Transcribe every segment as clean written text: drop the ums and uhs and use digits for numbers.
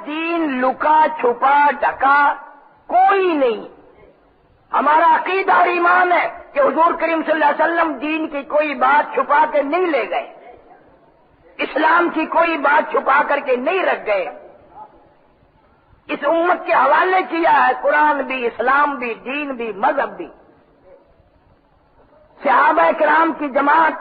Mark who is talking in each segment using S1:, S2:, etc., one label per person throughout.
S1: دین لکا چھپا ڈھکا کوئی نہیں. ہمارا عقیدہ اور ایمان ہے کہ حضور کریم صلی اللہ علیہ وسلم دین کی کوئی بات چھپا کے نہیں لے گئے، اسلام کی کوئی بات چھپا کر کے نہیں رکھ گئے. اس امت کے حوالے کیا ہے قرآن بھی، اسلام بھی، دین بھی، مذہب بھی. صحابہ کرام کی جماعت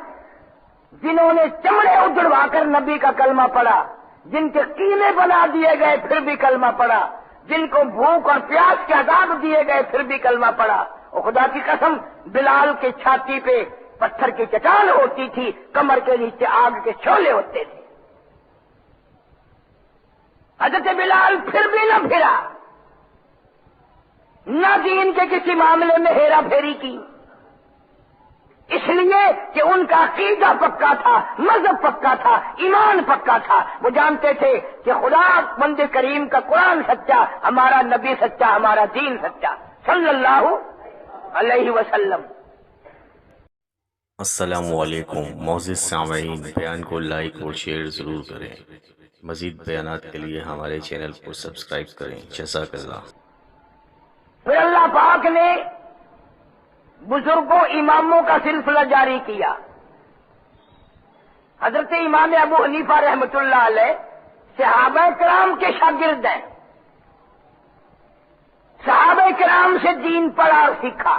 S1: جنہوں نے چمڑے اجڑوا کر نبی کا کلمہ پڑھا، جن کے قیمے بنا دیے گئے پھر بھی کلمہ پڑھا، جن کو بھوک اور پیاس کے عذاب دیے گئے پھر بھی کلمہ پڑھا. اور خدا کی قسم بلال کے چھاتی پہ پتھر کی چٹان ہوتی تھی، کمر کے نیچے آگ کے شعلے ہوتے تھے. حضرت بلال پھر بھی نہ پھرا، نہ دین کے کسی معاملے میں ہیرا پھیری کی، اس لیے کہ ان کا عقیدہ پکا تھا، مذہب پکا تھا، ایمان پکا تھا. وہ جانتے تھے کہ خدا بندے کریم کا قرآن سچا، ہمارا نبی سچا، ہمارا دین سچا صلی اللہ علیہ وسلم.
S2: السلام علیکم معزز سامعین، بیان کو لائک اور شیئر ضرور کریں. مزید بیانات کے لیے ہمارے چینل کو سبسکرائب کریں. جزاک اللہ.
S1: پھر اللہ پاک نے بزرگوں اماموں کا سلسلہ جاری کیا. حضرت امام ابو حنیفہ رحمۃ اللہ علیہ صحابہ کرام کے شاگرد ہیں، صحابہ کرام سے دین پڑھا اور سیکھا،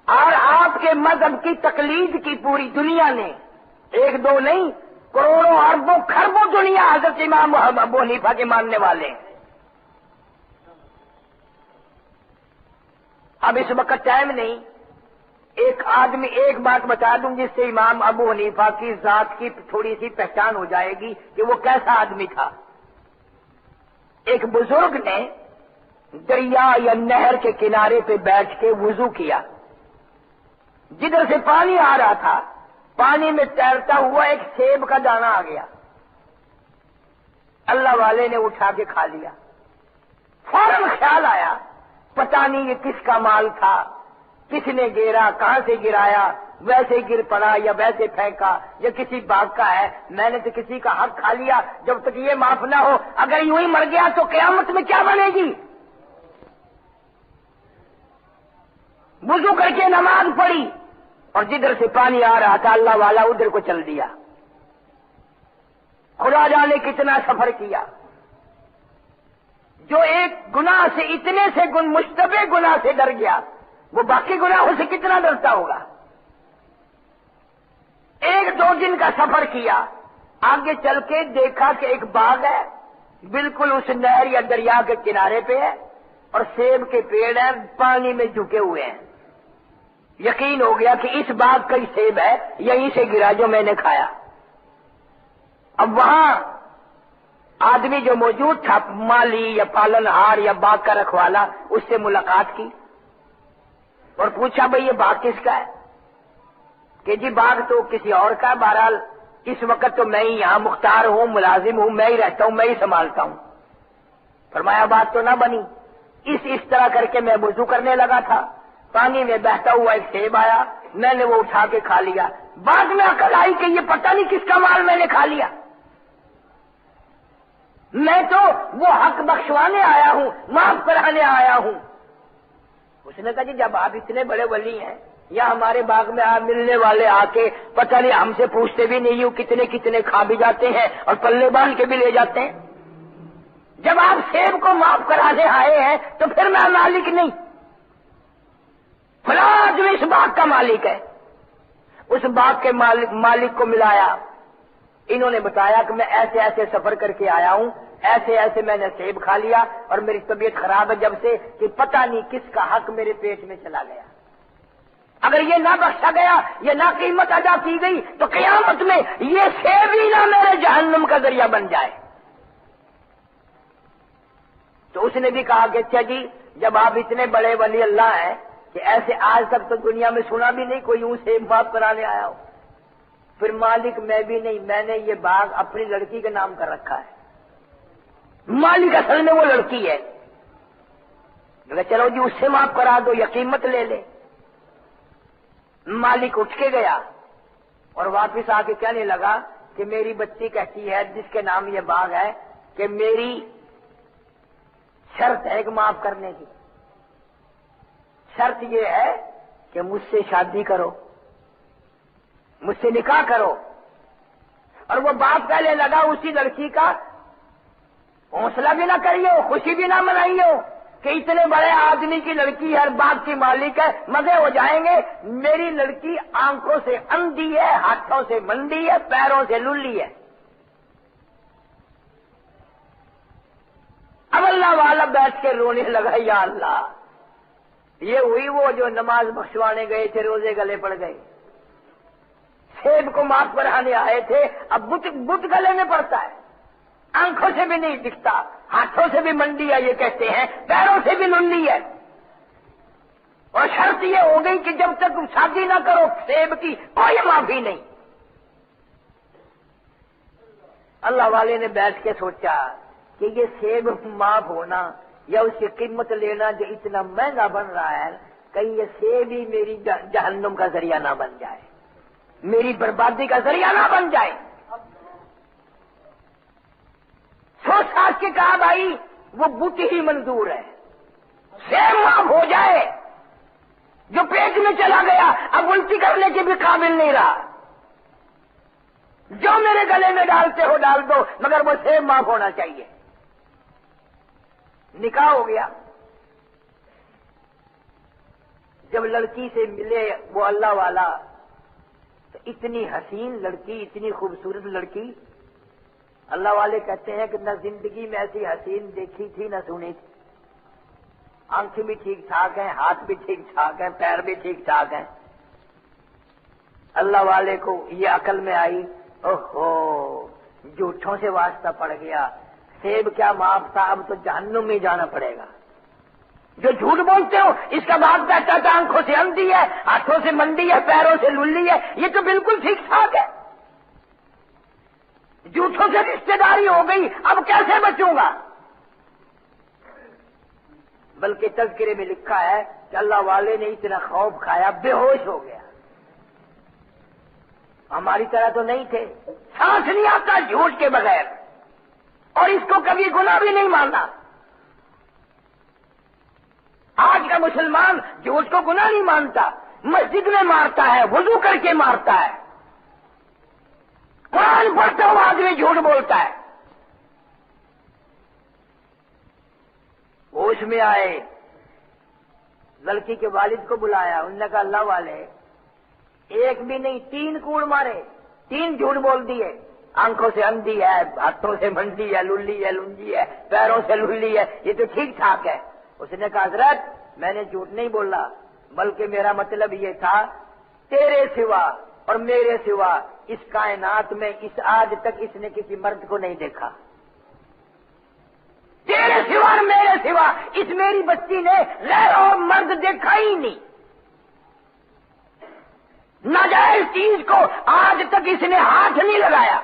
S1: اور آپ کے مذہب کی تقلید کی پوری دنیا نے، ایک دو نہیں، کروڑوں اربوں خربوں دنیا حضرت امام ابو حنیفہ کے ماننے والے ہیں. اب اس وقت ٹائم نہیں، ایک بات بتا دوں جس سے امام ابو حنیفہ کی ذات کی تھوڑی سی پہچان ہو جائے گی کہ وہ کیسا آدمی تھا. ایک بزرگ نے دریا یا نہر کے کنارے پہ بیٹھ کے وضو کیا. جدھر سے پانی آ رہا تھا، پانی میں تیرتا ہوا ایک سیب کا دانہ آ گیا. اللہ والے نے اٹھا کے کھا لیا. فوراً خیال آیا پتہ نہیں یہ کس کا مال تھا، کس نے گرا، کہاں سے گرایا، ویسے گر پڑا یا ویسے پھینکا یا کسی باغ کا ہے، میں نے تو کسی کا حق کھا لیا. جب تک یہ معاف نہ ہو اگر یوں ہی مر گیا تو قیامت میں کیا بنے گی. وضو کر کے نماز پڑھی اور جدھر سے پانی آ رہا تھا اللہ والا ادھر کو چل دیا. خدا جانے کتنا سفر کیا. جو ایک گناہ سے اتنے سے مشتبہ گناہ سے ڈر گیا وہ باقی گناہوں سے کتنا ڈرتا ہوگا. ایک دو دن کا سفر کیا، آگے چل کے دیکھا کہ ایک باغ ہے، بالکل اس نہر یا دریا کے کنارے پہ ہے، اور سیب کے پیڑ ہیں پانی میں جھکے ہوئے ہیں. یقین ہو گیا کہ اس باغ کا ہی سیب ہے، یہیں سے گرا جو میں نے کھایا. اب وہاں آدمی جو موجود تھا، مالی یا پالن ہار یا باغ کا رکھوالا، اس سے ملاقات کی اور پوچھا بھئی یہ باغ کس کا ہے؟ کہ جی باغ تو کسی اور کا ہے، بہرحال اس وقت تو میں ہی یہاں مختار ہوں، ملازم ہوں، میں ہی رہتا ہوں، میں ہی سنبھالتا ہوں. فرمایا بات تو نہ بنی. اس طرح کر کے میں وضو کرنے لگا تھا، پانی میں بہتا ہوا ایک سیب آیا، میں نے وہ اٹھا کے کھا لیا. بعد میں عقل آئی کہ یہ پتہ نہیں کس کا مال میں نے کھا لیا. میں تو وہ حق بخشوانے آیا ہوں، معاف کرانے آیا ہوں. اس نے کہا جی جب آپ اتنے بڑے ولی ہیں یا ہمارے باغ میں آپ ملنے والے آ کے پتہ نہیں ہم سے پوچھتے بھی نہیں ہو کتنے کتنے کھا بھی جاتے ہیں اور پلے باندھ کے بھی لے جاتے ہیں. جب آپ سیب کو معاف کرانے آئے ہیں تو پھر میں مالک نہیں، فلاں جو اس باغ کا مالک ہے. اس باغ کے مالک کو ملایا. انہوں نے بتایا کہ میں ایسے ایسے سفر کر کے آیا ہوں، ایسے ایسے میں نے سیب کھا لیا اور میری طبیعت خراب ہے جب سے کہ پتہ نہیں کس کا حق میرے پیٹ میں چلا گیا. اگر یہ نہ بخشا گیا، یہ نہ قیمت ادا کی گئی تو قیامت میں یہ سیب ہی نہ میرے جہنم کا ذریعہ بن جائے. تو اس نے بھی کہا کہ اچھا جی جب آپ اتنے بڑے ولی اللہ ہیں کہ ایسے آج تک تو دنیا میں سنا بھی نہیں کوئی یوں سیب معاف کرانے آیا ہو، پھر مالک میں بھی نہیں، میں نے یہ باغ اپنی لڑکی کے نام کر رکھا ہے. مالک اصل میں وہ لڑکی ہے. چلو جی اس سے معاف کرا دو یا قیمت لے لے. مالک اٹھ کے گیا اور واپس آ کے کہنے لگا کہ میری بچی کہتی ہے جس کے نام یہ باغ ہے کہ میری شرط ہے کہ معاف کرنے کی، شرط یہ ہے کہ مجھ سے شادی کرو، مجھ سے نکاح کرو۔ اور وہ باپ پہلے لگا اسی لڑکی کا حوصلہ بھی نہ کریے، خوشی بھی نہ منائیے کہ اتنے بڑے آدمی کی لڑکی ہر بات کی مالک ہے، مزے ہو جائیں گے۔ میری لڑکی آنکھوں سے اندھی ہے، ہاتھوں سے منڈی ہے، پیروں سے للی ہے۔ اب اللہ والا بیٹھ کے رونے لگا، یا اللہ، یہ ہوئی وہ جو نماز بخشوانے گئے تھے، روزے گلے پڑ گئے، سیب کو مات پڑھانے آئے تھے، اب بت گلے میں پڑتا ہے، آنکھوں سے بھی نہیں دکھتا، ہاتھوں سے بھی منڈی ہے یہ کہتے ہیں، پیروں سے بھی للی ہے۔ اور شرط یہ ہو گئی کہ جب تک تم شادی نہ کرو سیب کی کوئی معافی نہیں۔ اللہ والے نے بیٹھ کے سوچا کہ یہ سیب معاف ہونا یا اس کی قیمت لینا جو اتنا مہنگا بن رہا ہے، کہیں یہ سیب ہی میری جہنم کا ذریعہ نہ بن جائے، میری بربادی کا ذریعہ نہ بن جائے۔ سوچ ساچ کے کہا بھائی وہ بت ہی منظور ہے، سیب معاف ہو جائے، جو پیٹ میں چلا گیا اب الٹی کرنے کے بھی قابل نہیں رہا، جو میرے گلے میں ڈالتے ہو ڈال دو، مگر وہ سیب معاف ہونا چاہیے۔ نکاح ہو گیا۔ جب لڑکی سے ملے وہ اللہ والا، تو اتنی حسین لڑکی، اتنی خوبصورت لڑکی، اللہ والے کہتے ہیں کہ نہ زندگی میں ایسی حسین دیکھی تھی نہ سنی تھی، آنکھیں بھی ٹھیک ٹھاک ہیں، ہاتھ بھی ٹھیک ٹھاک ہیں، پیر بھی ٹھیک ٹھاک ہیں۔ اللہ والے کو یہ عقل میں آئی، اوہو جھوٹوں سے واسطہ پڑ گیا، سیب کیا معاف تھا، اب تو جہنم میں جانا پڑے گا۔ جو جھوٹ بولتے ہو اس کا باپ کہتا تھا آنکھوں سے اندھی ہے، ہاتھوں سے منڈی ہے، پیروں سے للی ہے، یہ تو بالکل ٹھیک ٹھاک ہے۔ جھوٹوں سے رشتے داری ہو گئی، اب کیسے بچوں گا؟ بلکہ تذکرے میں لکھا ہے کہ اللہ والے نے اتنا خوف کھایا بے ہوش ہو گیا۔ ہماری طرح تو نہیں تھے، سانس نہیں آتا جھوٹ کے بغیر، اور اس کو کبھی گناہ بھی نہیں ماننا۔ آج کا مسلمان جھوٹ کو گناہ نہیں مانتا، مسجد میں مارتا ہے، وضو کر کے مارتا ہے، قرآن پڑھتا ہوا آدمی جھوٹ بولتا ہے۔ ہوش میں آئے، لڑکی کے والد کو بلایا، انہوں نے کہا اللہ والے ایک بھی نہیں 3 کوڑ مارے، 3 جھوٹ بول دیے، آنکھوں سے اندھی ہے، ہاتھوں سے منڈی ہے، للی ہے، لنجی ہے، پیروں سے للی ہے، یہ تو ٹھیک ٹھاک ہے۔ اس نے کہا حضرت میں نے جھوٹ نہیں بولا، بلکہ میرا مطلب یہ تھا تیرے سوا اور میرے سوا اس کائنات میں اس آج تک اس نے کسی مرد کو نہیں دیکھا، تیرے سوا اور میرے سوا اس میری بچی نے غیر اور مرد دیکھا ہی نہیں، ناجائز چیز کو آج تک اس نے ہاتھ نہیں لگایا،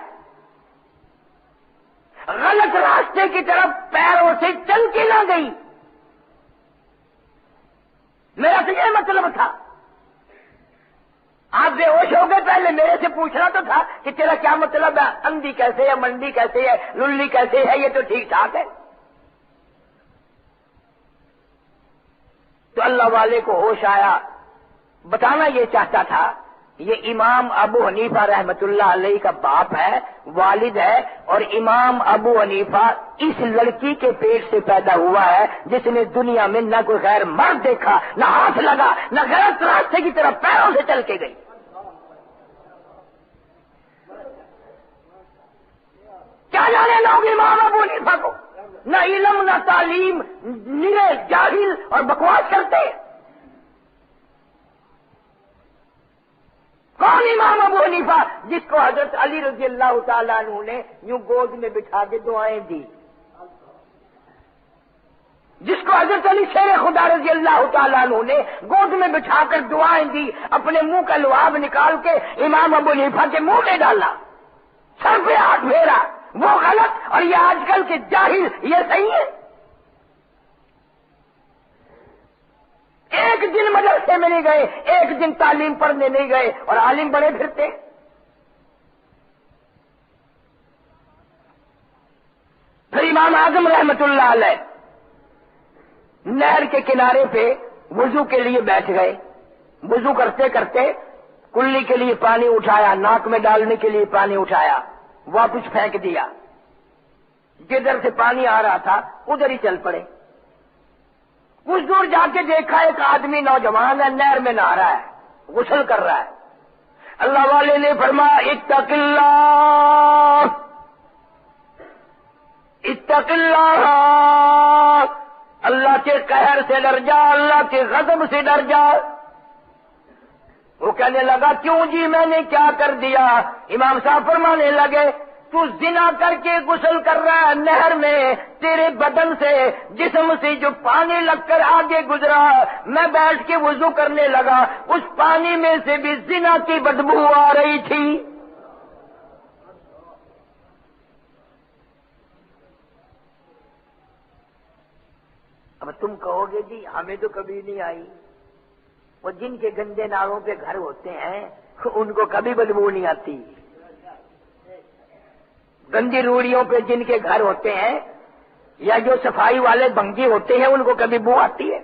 S1: غلط راستے کی طرف پیروں سے چل کے نہ گئی۔ میرا تو یہ مطلب تھا، آپ بے ہوش ہو گئے، پہلے میرے سے پوچھنا تو تھا کہ تیرا کیا مطلب ہے، اندھی کیسے ہے، منڈی کیسے ہے، للی کیسے ہے، یہ تو ٹھیک ٹھاک ہے۔ تو اللہ والے کو ہوش آیا، بتانا یہ چاہتا تھا یہ امام ابو حنیفہ رحمت اللہ علیہ کا باپ ہے، والد ہے، اور امام ابو حنیفہ اس لڑکی کے پیٹ سے پیدا ہوا ہے جس نے دنیا میں نہ کوئی غیر مرد دیکھا، نہ ہاتھ لگا، نہ غلط راستے کی طرف پیروں سے چل کے گئی۔ کیا جانے لوگ امام ابو حنیفہ کو، نہ علم نہ تعلیم، نرے جاہل اور بکواس کرتے۔ کون امام ابو حنیفہ جس کو حضرت علی رضی اللہ تعالیٰ عنہ نے یوں گود میں بٹھا کے دعائیں دی، جس کو حضرت علی شیر خدا رضی اللہ تعالیٰ عنہ نے گود میں بٹھا کر دعائیں دی، اپنے منہ کا لعاب نکال کے امام ابو حنیفہ کے منہ میں ڈالا، سر پہ ہاتھ پھیرا، وہ غلط اور یہ آج کل کے جاہل یہ صحیح ہے؟ ایک دن مدرسے میں نہیں گئے، ایک دن تعلیم پڑھنے نہیں گئے اور عالم بڑے پھرتے۔ امام اعظم رحمت اللہ علیہ نہر کے کنارے پہ وضو کے لیے بیٹھ گئے. وضو کرتے کرتے کلی کے لیے پانی اٹھایا, ناک میں ڈالنے کے لیے پانی اٹھایا, واپس پھینک دیا. جدھر سے پانی آ رہا تھا ادھر ہی چل پڑے. کچھ دور جا کے دیکھا ایک آدمی نوجوان ہے, نہر میں نہا رہا ہے, غسل کر رہا ہے. اللہ والے نے فرمایا اتق اللہ, اتق اللہ, اللہ کے قہر سے ڈر جا, اللہ کے غضب سے ڈر جا. وہ کہنے لگا کیوں جی میں نے کیا کر دیا؟ امام صاحب فرمانے لگے تو زنا کر کے غسل کر رہا ہے نہر میں, تیرے بدن سے جسم سے جو پانی لگ کر آگے گزرا, میں بیٹھ کے وضو کرنے لگا, اس پانی میں سے بھی زنا کی بدبو آ رہی تھی. اب تم کہو گے جی ہمیں تو کبھی نہیں آئی. وہ جن کے گندے نالوں پہ گھر ہوتے ہیں ان کو کبھی بدبو نہیں آتی. گندی روڑیوں پہ جن کے گھر ہوتے ہیں یا جو صفائی والے بنگی ہوتے ہیں ان کو کبھی بو آتی ہے.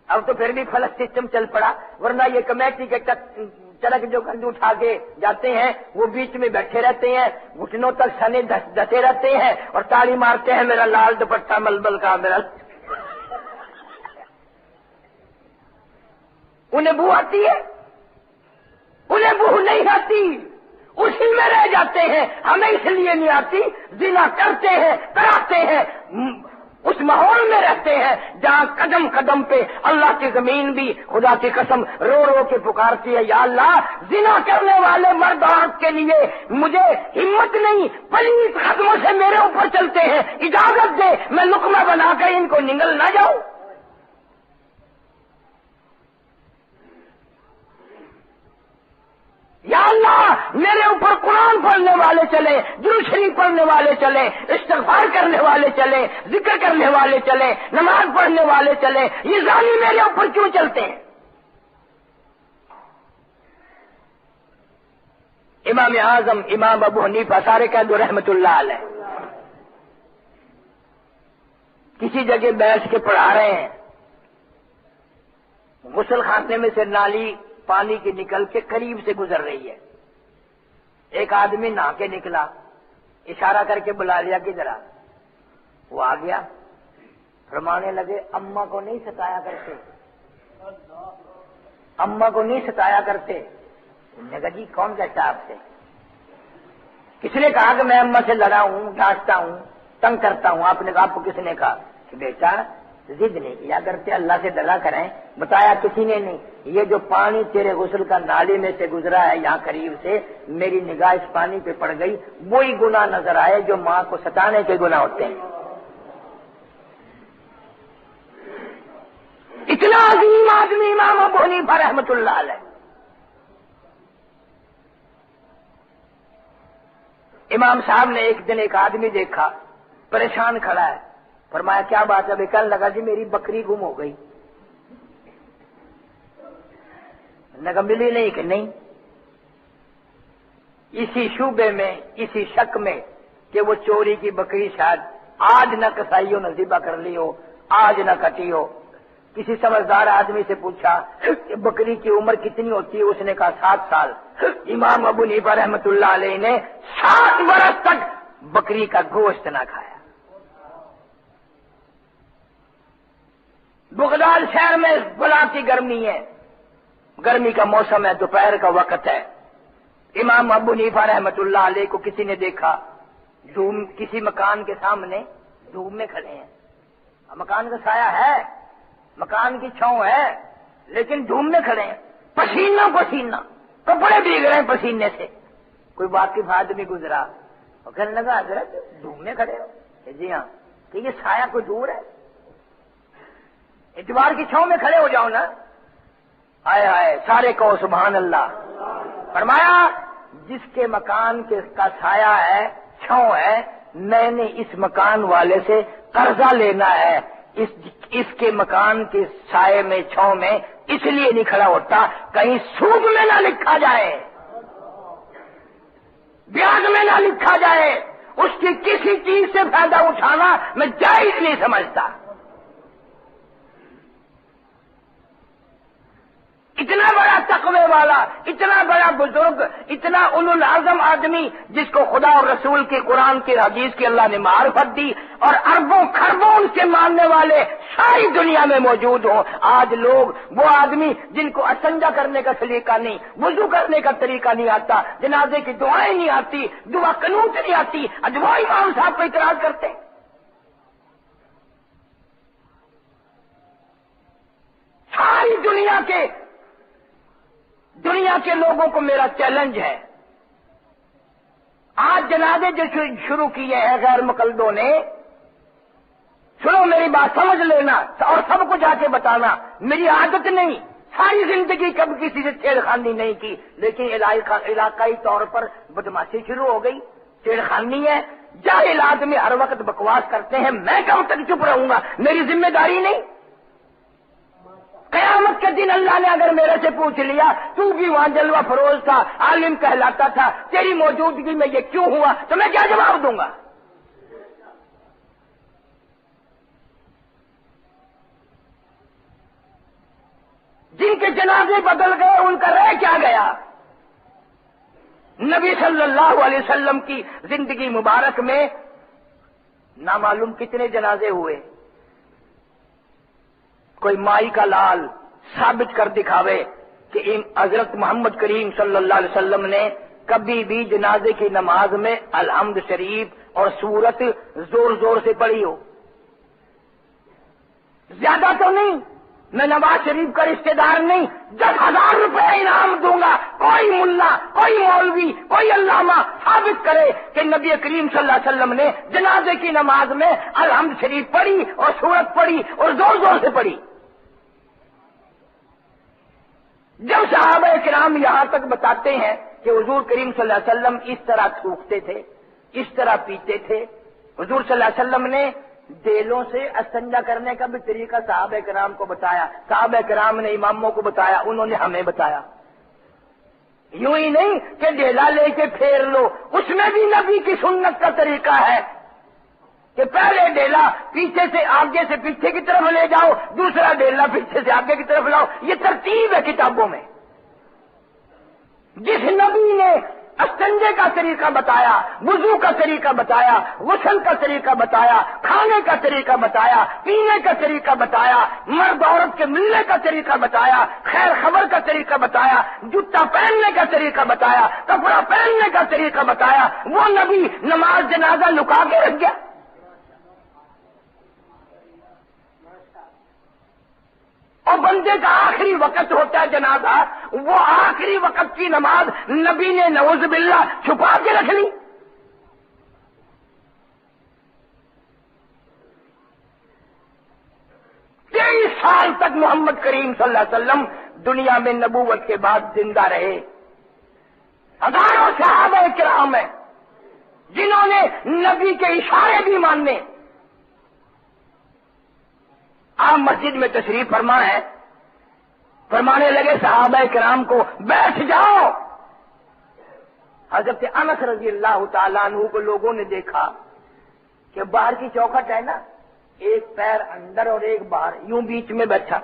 S1: اب تو پھر بھی فلک سسٹم چل پڑا, ورنہ یہ کمیٹی کے چرک جو گند اٹھا کے جاتے ہیں وہ بیچ میں بیٹھے رہتے ہیں, گھٹنوں تک سنے دسے رہتے ہیں اور تالی مارتے ہیں میرا لال دوپٹہ ملبل کا, میرا. انہیں بو آتی ہے؟ انہیں بو نہیں آتی, اسی میں رہ جاتے ہیں. ہمیں اس لیے نہیں آتی, زنا کرتے ہیں, کراتے ہیں, اس ماحول میں رہتے ہیں جہاں قدم قدم پہ اللہ کی زمین بھی خدا کی قسم رو رو کے پکارتی ہے, یا اللہ زنا کرنے والے مرد عورت کے لیے مجھے ہمت نہیں, پلیت قدموں سے میرے اوپر چلتے ہیں, اجازت دے میں لقمہ بنا کر ان کو نگل نہ جاؤں. یا اللہ میرے اوپر قرآن پڑھنے والے چلے, درود شریف پڑھنے والے چلے, استغفار کرنے والے چلے, ذکر کرنے والے چلے, نماز پڑھنے والے چلے, یہ ظالم میرے اوپر کیوں چلتے ہیں؟ امام اعظم امام ابو حنیفہ سارے کہہ دو رحمت اللہ علیہ کسی جگہ بیٹھ کے پڑھا رہے ہیں, غسل خانے میں سے نالی پانی کی نکل کے قریب سے گزر رہی ہے. ایک آدمی نہا کے نکلا, اشارہ کر کے بلا لیا کہ ذرا. وہ آ گیا, فرمانے لگے اماں کو نہیں ستایا کرتے, اماں کو نہیں ستایا کرتے. انہوں نے کہا جی کون کہتا آپ سے؟ کس نے کہا کہ میں اماں سے لڑا ہوں, ڈانٹتا ہوں, تنگ کرتا ہوں؟ آپ نے کہا آپ کو کس نے کہا؟ کہ بیٹا ضد نہیں کیا کرتے, اللہ سے ڈرا کریں. بتایا کسی نے نہیں. یہ جو پانی تیرے غسل کا نالی میں سے گزرا ہے یہاں قریب سے, میری نگاہ اس پانی پہ پڑ گئی, وہی گناہ نظر آئے جو ماں کو ستانے کے گناہ ہوتے ہیں. اتنا عظیم آدمی امام ابو حنیفہ رحمۃ اللہ علیہ. امام صاحب نے ایک دن ایک آدمی دیکھا پریشان کھڑا ہے, فرمایا کیا بات ہے؟ کہنے لگا جی میری بکری گم ہو گئی. نے کہا ملی نہیں؟ کہ نہیں. اسی شعبے میں, اسی شک میں کہ وہ چوری کی بکری شاید آج نہ کسائی ہو, نہ ذبح کر لی ہو, آج نہ کٹی ہو. کسی سمجھدار آدمی سے پوچھا کہ بکری کی عمر کتنی ہوتی ہے؟ اس نے کہا 7 سال. امام ابو حنیفہ رحمۃ اللہ علیہ نے 7 برس تک بکری کا گوشت نہ کھایا. بغداد شہر میں بلا کی گرمی ہے, گرمی کا موسم ہے, دوپہر کا وقت ہے. امام ابو حنیفہ رحمۃ اللہ علیہ کو کسی نے دیکھا دھوم, کسی مکان کے سامنے دھوپ میں کھڑے ہیں. مکان کا سایہ ہے, مکان کی چھاؤں ہے, لیکن دھوپ میں کھڑے ہیں, پسینہ پسینہ, کپڑے بھیگ رہے ہیں پسینے سے. کوئی واقف آدمی گزرا اور کہنے لگا حضرت دھوپ میں کھڑے ہو؟ جی ہاں. کہ یہ سایہ کوئی دور ہے, اتوار کی چھاؤں میں کھڑے ہو جاؤ نا. آئے آئے سارے کو سبحان اللہ. فرمایا جس کے مکان کا سایہ ہے, چھاؤں ہے, میں نے اس مکان والے سے قرضہ لینا ہے, اس کے مکان کے سائے میں چھاؤں میں اس لیے نہیں کھڑا ہوتا کہیں سود میں نہ لکھا جائے, بیاج میں نہ لکھا جائے, اس کی کسی چیز سے فائدہ اٹھانا میں جائز نہیں سمجھتا۔ اتنا بڑا تقوی والا، اتنا بڑا بزرگ، اتنا اولو العزم آدمی جس کو خدا اور رسول کی قرآن کی حدیث کی اللہ نے معرفت دی اور اربوں خربوں ان کے ماننے والے ساری دنیا میں موجود ہوں، آج لوگ وہ آدمی جن کو استنجا کرنے کا سلیقہ نہیں، وضو کرنے کا طریقہ نہیں آتا، جنازے کی دعائیں نہیں آتی، دعا قنوت نہیں آتی، اجوا امام صاحب پہ اعتراض کرتے ہیں۔ ساری دنیا کے لوگوں کو میرا چیلنج ہے، آج جنازے جو شروع کیے ہیں غیر مقلدوں نے، سنو میری بات سمجھ لینا اور سب کو جا کے بتانا، میری عادت نہیں، ساری زندگی کب کسی سے چھیڑخانی نہیں کی، لیکن علاقائی طور پر بدماشی شروع ہو گئی، چھیڑخانی ہے، جاہل آدمی ہر وقت بکواس کرتے ہیں، میں کب تک چپ رہوں گا؟ میری ذمہ داری نہیں؟ قیامت کے دن اللہ نے اگر میرے سے پوچھ لیا تو بھی وہاں جلوہ فروز تھا، عالم کہلاتا تھا، تیری موجودگی میں یہ کیوں ہوا، تو میں کیا جواب دوں گا؟ جن کے جنازے بدل گئے ان کا رہ کیا گیا؟ نبی صلی اللہ علیہ وسلم کی زندگی مبارک میں نامعلوم کتنے جنازے ہوئے، کوئی مائی کا لال ثابت کر دکھاوے کہ حضرت محمد کریم صلی اللہ علیہ وسلم نے کبھی بھی جنازے کی نماز میں الحمد شریف اور سورت زور زور سے پڑھی ہو۔ زیادہ تو نہیں، میں نواز شریف کا رشتہ دار نہیں، 10,000 روپے انعام دوں گا، کوئی ملا، کوئی مولوی، کوئی علامہ ثابت کرے کہ نبی کریم صلی اللہ علیہ وسلم نے جنازے کی نماز میں الحمد شریف پڑھی اور سورت پڑھی اور زور زور سے پڑھی۔ جب صحابہ کرام یہاں تک بتاتے ہیں کہ حضور کریم صلی اللہ علیہ وسلم اس طرح تھوکتے تھے، اس طرح پیتے تھے، حضور صلی اللہ علیہ وسلم نے دیلوں سے استنجا کرنے کا بھی طریقہ صحابہ کرام کو بتایا، صحابہ کرام نے اماموں کو بتایا، انہوں نے ہمیں بتایا۔ یوں ہی نہیں کہ ڈیلا لے کے پھیر لو، اس میں بھی نبی کی سنت کا طریقہ ہے کہ پہلے ڈیلا پیچھے سے آگے سے پیچھے کی طرف لے جاؤ، دوسرا ڈیلا پیچھے سے آگے کی طرف لاؤ، یہ ترتیب ہے کتابوں میں۔ جس نبی نے استنجے کا طریقہ بتایا، وضو کا طریقہ بتایا، غسل کا طریقہ بتایا، کھانے کا طریقہ بتایا، پینے کا طریقہ بتایا، مرد عورت کے ملنے کا طریقہ بتایا، خیر خبر کا طریقہ بتایا، جوتا پہننے کا طریقہ بتایا، کپڑا پہننے کا طریقہ بتایا، وہ نبی نماز جنازہ لکا کے رکھ گیا؟ اور بندے کا آخری وقت ہوتا ہے جنازہ، وہ آخری وقت کی نماز نبی نے نعوذ باللہ چھپا کے رکھ لی۔ 23 سال تک محمد کریم صلی اللہ علیہ وسلم دنیا میں نبوت کے بعد زندہ رہے، ہزاروں صحابہ کرام ہیں جنہوں نے نبی کے اشارے بھی ماننے۔ آپ مسجد میں تشریف فرما ہے، فرمانے لگے صحابہ کرام کو بیٹھ جاؤ۔ حضرت انس رضی اللہ تعالیٰ عنہ کو لوگوں نے دیکھا کہ باہر کی چوکھٹ ہے نا، ایک پیر اندر اور ایک باہر، یوں بیچ میں بیٹھا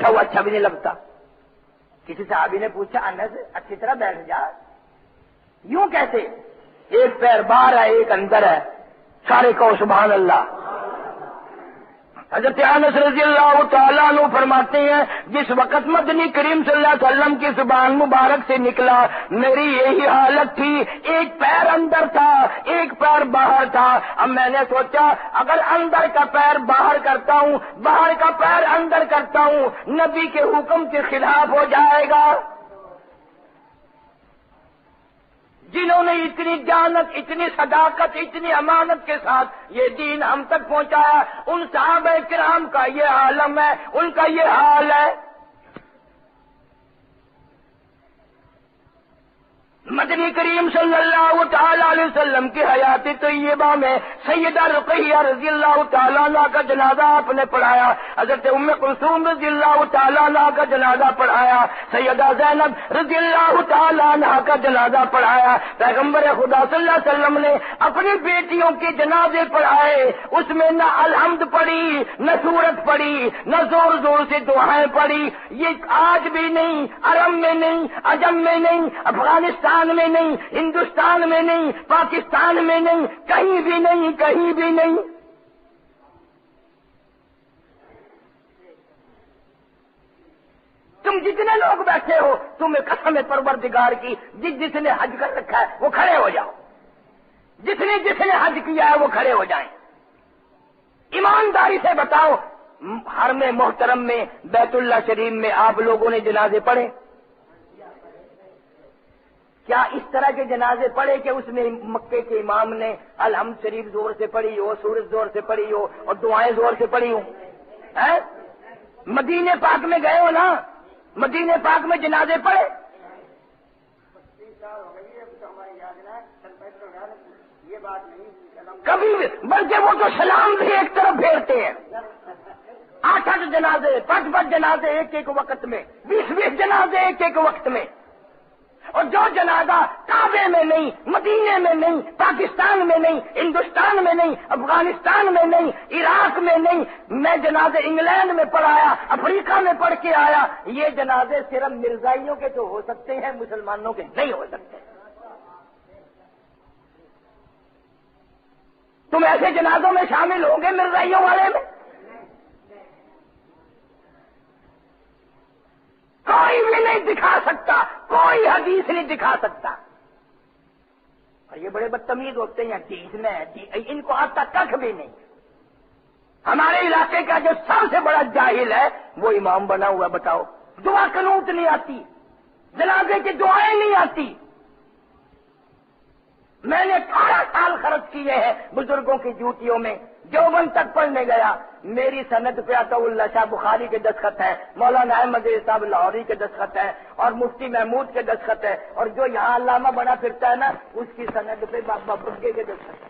S1: ہوا اچھا بھی نہیں لگتا۔ کسی صحابی نے پوچھا انس اچھی طرح بیٹھ جا، یوں کیسے؟ ایک پیر باہر ہے ایک اندر ہے، سارے کہو سبحان اللہ۔ حضرت انس رضی اللہ تعالیٰ عنہ فرماتے ہیں جس وقت مدنی کریم صلی اللہ علیہ وسلم کی زبان مبارک سے نکلا میری یہی حالت تھی، ایک پیر اندر تھا ایک پیر باہر تھا۔ اب میں نے سوچا اگر اندر کا پیر باہر کرتا ہوں، باہر کا پیر اندر کرتا ہوں، نبی کے حکم کے خلاف ہو جائے گا۔ جنہوں نے اتنی جانت، اتنی صداقت، اتنی امانت کے ساتھ یہ دین ہم تک پہنچایا، ان صحابہ کرام کا یہ عالم ہے، ان کا یہ حال ہے۔ مدنی کریم صلی اللہ تعالی علیہ وسلم کی حیات طیبہ میں سیدہ رقیہ رضی اللہ تعالیٰ عنہ کا جنازہ آپ نے پڑھایا، حضرت ام کلثوم رضی اللہ تعالیٰ عنہ کا جنازہ پڑھایا، سیدہ زینب رضی اللہ تعالیٰ عنہ کا جنازہ پڑھایا۔ پیغمبر خدا صلی اللہ علیہ وسلم نے اپنی بیٹیوں کے جنازے پڑھائے، اس میں نہ الحمد پڑھی، نہ سورت پڑھی، نہ زور زور سے دعائیں پڑھی۔ یہ آج بھی نہیں، عرب میں نہیں، عجم میں نہیں، افغانستان میں نہیں، ہندوستان میں نہیں، پاکستان میں نہیں، کہیں بھی نہیں، کہیں بھی نہیں۔ تم جتنے لوگ بیٹھے ہو، تمہیں قسم پروردگار کی، جس نے حج کر رکھا ہے وہ کھڑے ہو جاؤ، جس نے حج کیا ہے وہ کھڑے ہو جائیں۔ ایمانداری سے بتاؤ، حرم محترم میں بیت اللہ شریف میں آپ لوگوں نے جنازے پڑھے؟ کیا اس طرح کے جنازے پڑھے کہ اس میں مکے کے امام نے الحمد شریف زور سے پڑھی ہو، سورج زور سے پڑھی ہو اور دعائیں زور سے پڑھی ہوں؟ مدینے پاک میں گئے ہو نا، مدینے پاک میں جنازے پڑھے؟ کبھی بھی، بلکہ وہ تو سلام بھی ایک طرف پھیرتے ہیں۔ 8 جنازے، 5 جنازے ایک وقت میں، 20 جنازے ایک وقت میں۔ اور جو جنازہ کعبے میں نہیں، مدینے میں نہیں، پاکستان میں نہیں، ہندوستان میں نہیں، افغانستان میں نہیں، عراق میں نہیں، میں جنازے انگلینڈ میں پڑھایا، افریقہ میں پڑھ کے آیا، یہ جنازے صرف مرزائیوں کے تو ہو سکتے ہیں، مسلمانوں کے نہیں ہو سکتے۔ تم ایسے جنازوں میں شامل ہوں گے مرزائیوں والے میں؟ کوئی بھی نہیں دکھا سکتا، کوئی حدیث نہیں دکھا سکتا۔ اور یہ بڑے بدتمیز ہوتے ہیں، حدیث میں ان کو آتا کھ بھی نہیں۔ ہمارے علاقے کا جو سب سے بڑا جاہل ہے وہ امام بنا ہوا، بتاؤ دعا قنوت نہیں آتی، جنازے کی دعائیں نہیں آتی۔ میں نے 18 سال خرچ کیے ہیں بزرگوں کی جوتیوں میں، دیوبند تک پڑھنے گیا، میری سند پہ عطا اللہ شاہ بخاری کے دستخط ہیں، مولانا احمد صاحب لاہوری کے دستخط ہیں، اور مفتی محمود کے دستخط ہیں، اور جو یہاں علامہ بنا پھرتا ہے نا اس کی سند پہ بابا بگے کے دستخط ہیں۔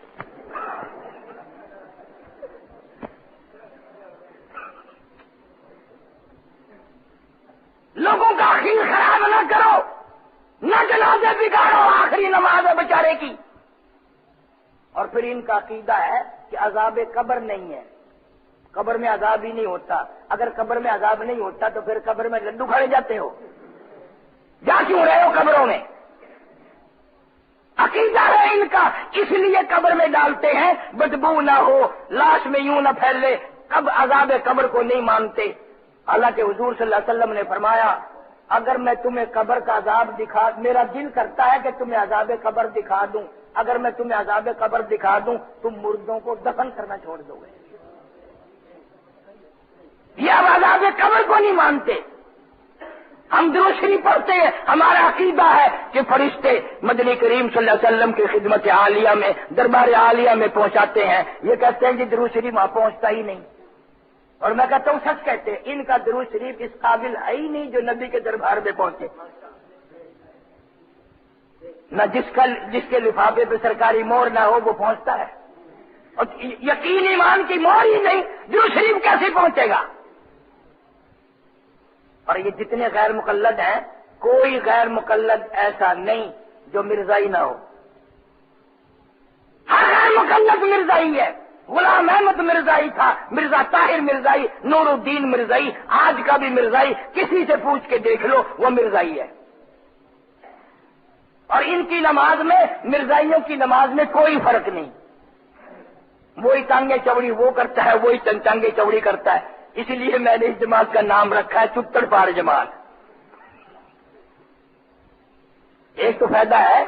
S1: لوگوں کا عقیدہ خراب نہ کرو، نہ جنازے بگاڑو، آخری نماز ہے بیچارے کی۔ اور پھر ان کا عقیدہ ہے کہ عذاب قبر نہیں ہے، قبر میں عذاب ہی نہیں ہوتا۔ اگر قبر میں عذاب نہیں ہوتا تو پھر قبر میں لڈو کھڑے جاتے ہو، جا کیوں رہے ہو قبروں میں؟ عقیدہ ہے ان کا، اس لیے قبر میں ڈالتے ہیں بدبو نہ ہو، لاش میں یوں نہ پھیلے، کب عذاب قبر کو نہیں مانتے۔ حالانکہ حضور صلی اللہ علیہ وسلم نے فرمایا اگر میں تمہیں قبر کا عذاب دکھا، میرا دل کرتا ہے کہ تمہیں عذاب قبر دکھا دوں، اگر میں تمہیں عذاب قبر دکھا دوں تم مردوں کو دفن کرنا چھوڑ دو گے۔ یہ عذاب قبر کو نہیں مانتے۔ ہم درود شریف پڑھتے ہیں، ہمارا عقیدہ ہے کہ فرشتے مدنی کریم صلی اللہ علیہ وسلم کی خدمت عالیہ میں، دربار عالیہ میں پہنچاتے ہیں، یہ کہتے ہیں کہ درود شریف وہاں پہنچتا ہی نہیں۔ اور میں کہتا ہوں سچ کہتے ہیں، ان کا درود شریف اس قابل ہے ہی نہیں جو نبی کے دربار میں پہنچے۔ نہ جس کے لفافے پہ سرکاری مور نہ ہو وہ پہنچتا ہے، اور یقین ایمان کی مور ہی نہیں، درود شریف کیسے پہنچے گا؟ اور یہ جتنے غیر مقلد ہیں، کوئی غیر مقلد ایسا نہیں جو مرزائی نہ ہو، ہر غیر مقلد مرزائی ہے۔ غلام احمد مرزائی تھا، مرزا طاہر مرزائی، نور الدین مرزائی، آج کا بھی مرزائی، کسی سے پوچھ کے دیکھ لو وہ مرزائی ہے۔ اور ان کی نماز میں، مرزائیوں کی نماز میں کوئی فرق نہیں، وہی ٹانگیں چوڑی وہ کرتا ہے، وہی ٹانگیں چوڑی کرتا ہے۔ اس لیے میں نے اس جماعت کا نام رکھا ہے چتڑ پار جماعت۔ ایک تو فائدہ ہے،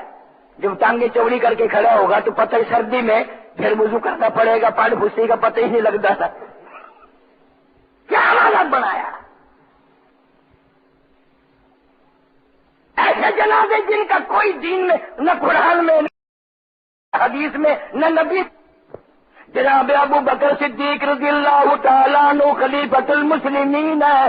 S1: جب ٹانگیں چوڑی کر کے کھڑا ہوگا تو پتہ سردی میں پھر وضو کرنا پڑے گا، پاڑ پھوسی کا پتہ ہی نہیں لگتا تھا۔ کیا حالت بنایا ایسے جنازے جن کا کوئی دین میں، نہ قرآن میں، نہ حدیث میں، نہ نبی۔ جناب ابو بکر صدیق رضی اللہ تعالیٰ عنہ خلیفۃ المسلمین ہے،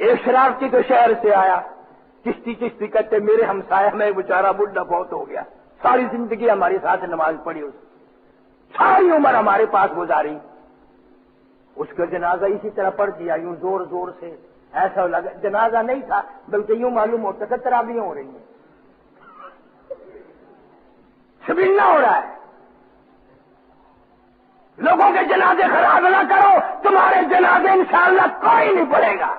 S1: ایک شرارتی تو شہر سے آیا، چشتی کہتے میرے ہمسایہ میں بیچارہ بڈھا بہت ہو گیا، ساری زندگی ہمارے ساتھ نماز پڑھی، اس ساری عمر ہمارے پاس گزاری، اس کا جنازہ اسی طرح پڑھ دیا یوں زور زور سے، ایسا لگا جنازہ نہیں تھا بلکہ یوں معلوم ہوتا کہ تراویحیں ہو رہی ہیں، شبیلہ ہو رہا ہے۔ لوگوں کے جنازے خراب نہ کرو، تمہارے جنازے انشاءاللہ کوئی نہیں پڑھے گا۔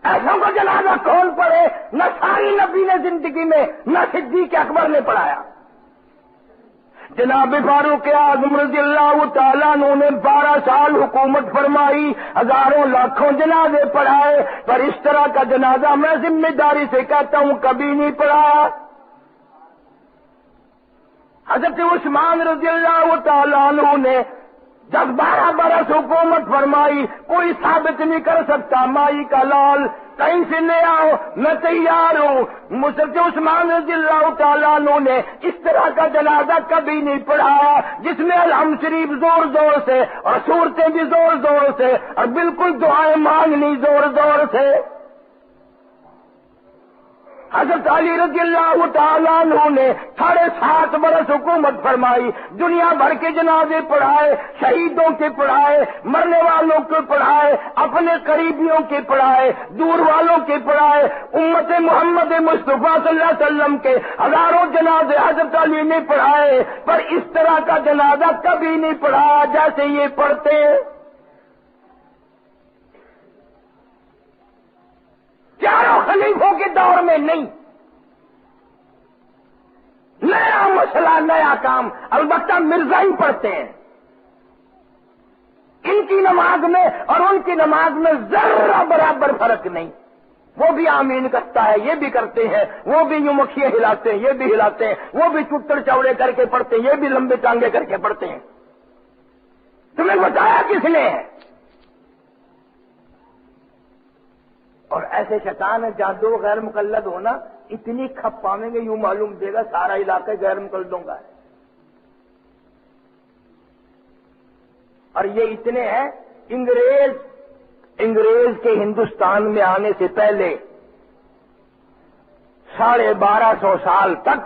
S1: ایسوں کو جنازہ کون پڑھے؟ نہ ساری نبی نے زندگی میں، نہ صدیق اکبر نے پڑھایا۔ جناب فاروق اعظم رضی اللہ تعالیٰ عنہ نے 12 سال حکومت فرمائی، ہزاروں لاکھوں جنازے پڑھائے، پر اس طرح کا جنازہ میں ذمہ داری سے کہتا ہوں کبھی نہیں پڑھایا۔ حضرت عثمان رضی اللہ تعالیٰ عنہ نے جب 12 برس حکومت فرمائی، کوئی ثابت نہیں کر سکتا مائی کا لال کہیں سے لے آؤ، میں تیار ہوں۔ حضرت عثمان رضی اللہ تعالیٰ عنہ نے اس طرح کا جنازہ کبھی نہیں پڑھایا جس میں الحمد شریف زور زور سے اور سورتیں بھی زور زور سے اور بالکل دعائیں مانگنی زور زور سے۔ حضرت علی رضی اللہ تعالیٰ عنہ نے 7.5 برس حکومت فرمائی، دنیا بھر کے جنازے پڑھائے، شہیدوں کے پڑھائے، مرنے والوں کے پڑھائے، اپنے قریبیوں کے پڑھائے، دور والوں کے پڑھائے، امت محمد مصطفیٰ صلی اللہ علیہ وسلم کے ہزاروں جنازے حضرت علی نے پڑھائے، پر اس طرح کا جنازہ کبھی نہیں پڑھایا جیسے یہ پڑھتے۔ چاروں خلیفوں کے دور میں نہیں، نیا مسئلہ نیا کام، البتہ مرزا ہی پڑھتے ہیں۔ ان کی نماز میں اور ان کی نماز میں ذرہ برابر فرق نہیں، وہ بھی آمین کرتا ہے، یہ بھی کرتے ہیں، وہ بھی یوں مکھیاں ہلاتے ہیں، یہ بھی ہلاتے ہیں، وہ بھی چٹر چوڑے کر کے پڑھتے ہیں، یہ بھی لمبے ٹانگے کر کے پڑھتے ہیں۔ تمہیں بتایا کس نے ہے؟ اور ایسے شیطان ہے جہاں دو غیر مقلد ہونا اتنی کھپ پاویں گے یوں معلوم دے گا سارا علاقہ غیر مقلدوں کا ہے۔ اور یہ اتنے ہیں، انگریز کے ہندوستان میں آنے سے پہلے 1250 سال تک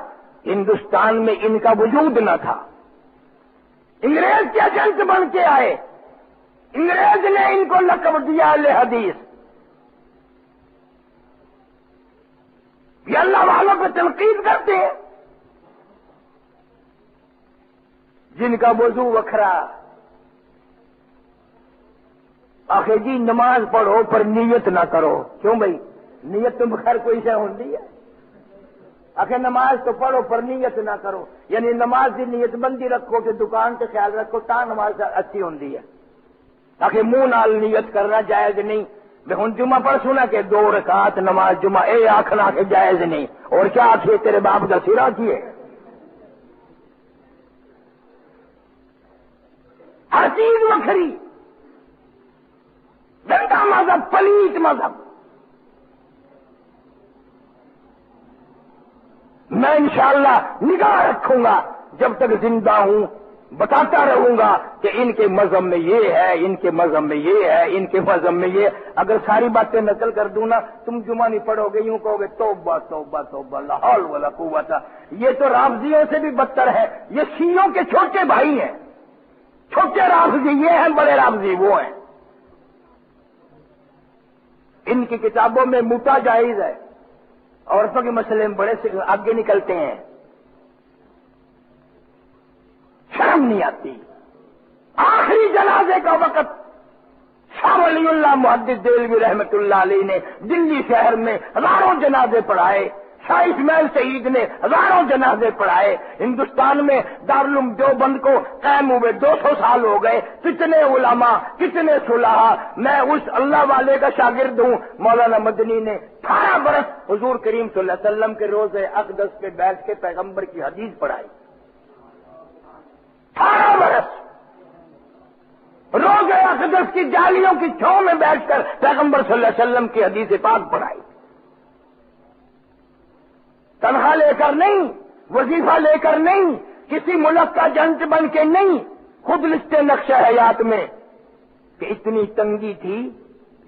S1: ہندوستان میں ان کا وجود نہ تھا۔ انگریز کے ایجنٹ بن کے آئے، انگریز نے ان کو لقب دیا اہل حدیث۔ یہ اللہ والوں پہ تنقید کرتے ہیں، جن کا وضو وکھرا۔ آخر جی نماز پڑھو پر نیت نہ کرو، کیوں بھائی؟ نیت تو بخیر کوئی شے ہوتی ہے۔ آخر نماز تو پڑھو پر نیت نہ کرو، یعنی نماز کی نیت بندی رکھو کہ دکان سے خیال رکھو تا نماز اچھی ہوتی ہے۔ آخر منہ نال نیت کرنا جائز نہیں۔ میں ہوں جمعہ پڑھ سنا کہ 2 رکعت نماز جمعہ، اے آخنا کہ جائز نہیں، اور کیا آخیے تیرے باپ کا سرا کیے۔ ہر چیز وکھری، گندا مذہب، پلیت مذہب۔ میں انشاءاللہ نگاہ رکھوں گا جب تک زندہ ہوں، بتاتا رہوں گا کہ ان کے مذہب میں یہ ہے، ان کے مذہب میں یہ ہے، ان کے مذہب میں یہ۔ اگر ساری باتیں نقل کر دوں نا تم جمعہ نہیں پڑھو گے، یوں کہو گے توبہ توبہ توبہ لا حول ولا قوت۔ یہ تو رافضیوں سے بھی بدتر ہے، یہ شیعوں کے چھوٹے بھائی ہیں۔ چھوٹے رافضی یہ ہیں، بڑے رافضی وہ ہیں۔ ان کی کتابوں میں موٹا جائز ہے، عورتوں کے مسئلے میں بڑے سے آگے نکلتے ہیں، شرم نہیں آتی۔ آخری جنازے کا وقت شاہ ولی اللہ محدث دہلوی رحمت اللہ علیہ نے دلی شہر میں ہزاروں جنازے پڑھائے، شاہ اسماعیل شہید نے ہزاروں جنازے پڑھائے۔ ہندوستان میں دارالعلوم دیوبند کو قائم ہوئے 200 سال ہو گئے، کتنے علماء، کتنے صلحاء۔ میں اس اللہ والے کا شاگرد ہوں، مولانا مدنی نے 18 برس حضور کریم صلی اللہ علیہ وسلم کے روزے اقدس پہ بیٹھ کے پیغمبر کی حدیث پڑھائی۔ 18 برس روزے اقدس کی جالیوں کی چھاؤں میں بیٹھ کر پیغمبر صلی اللہ علیہ وسلم کی حدیث پاک پڑھائی۔ تنخواہ لے کر نہیں، وظیفہ لے کر نہیں، کسی ملک کا ایجنٹ بن کے نہیں، خود لکھتے نقشہ حیات میں کہ اتنی تنگی تھی،